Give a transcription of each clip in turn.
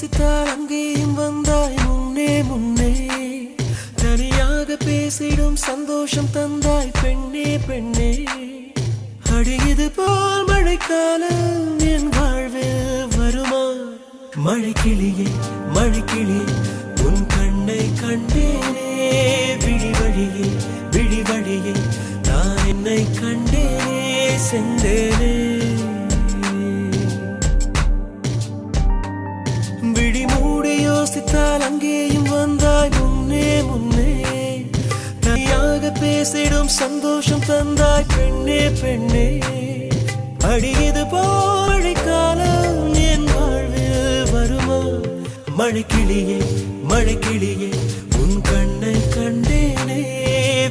யோசித்தால் அங்கேயும் வந்தாய் முன்னே முன்னே. தனியாக பேசிடும் சந்தோஷம் தந்தாய் பெண்ணே பெண்ணே. அடியது போல் மழைக்காலம் என் வாழ்வில் வருமா? மழைக்கிளியே மழைக்கிளியே உன் கண்ணை கண்டேனே. விழி வழியே விழி வழியே நான் என்னை கண்டேனே சென்றேனே. விழி மூடி யோசித்தால் அங்கேயும் வந்தாய் முன்னே முன்னே. தனியாக பேசிடும் சந்தோஷம் தந்தாய் பெண்ணே பெண்ணே. அடியது போல் காலம் என் வாழ்வில் வருமா? மழைக்கிளியே மழைக்கிளியே உன் கண்ணை கண்டேனே.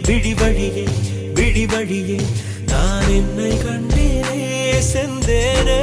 விழி வழியே விழி வழியே நான் என்னை கண்டேனே சென்றேனே.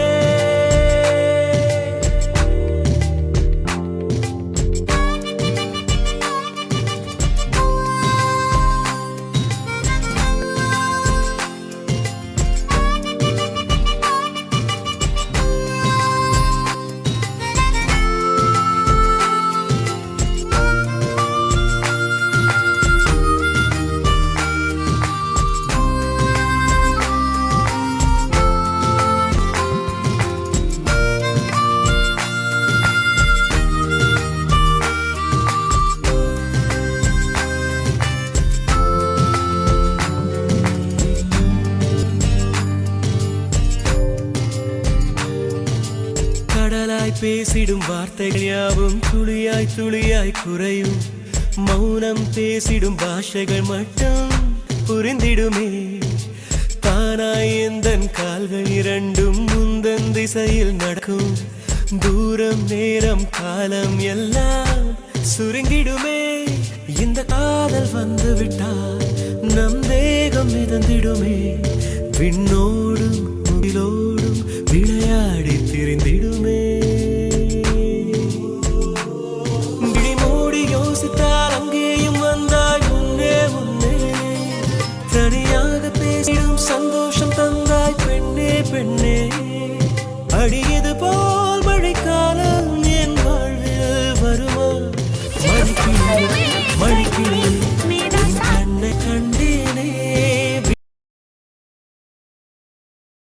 கடலாய் பேசிடும் வார்த்தைகள் யாவும் துளியாய் துளியாய் குறையும். மௌனம் பேசிடும் பாஷைகள் மட்டும் புரிந்திடுமே. தானாய் எந்தன் கால்கள் இரண்டும் முந்தன் திசையில் நடக்கும். தூரம் நேரம் காலம் எல்லாம் சுருங்கிடுமே. இந்த காதல் வந்து விட்டால் நம் தேகம் மிதந்திடுமே. விண்ணோடும் முகிலோடும் விளையாடி திரிந்திடுமே. விழி மூடி யோசித்தால் அங்கேயும் வந்தாய் முன்னே முன்னே. தனியாக பேசிடும் சந்தோஷம் தந்தாய் பெண்ணே பெண்ணே. அடியது போல் மழைக்காலம்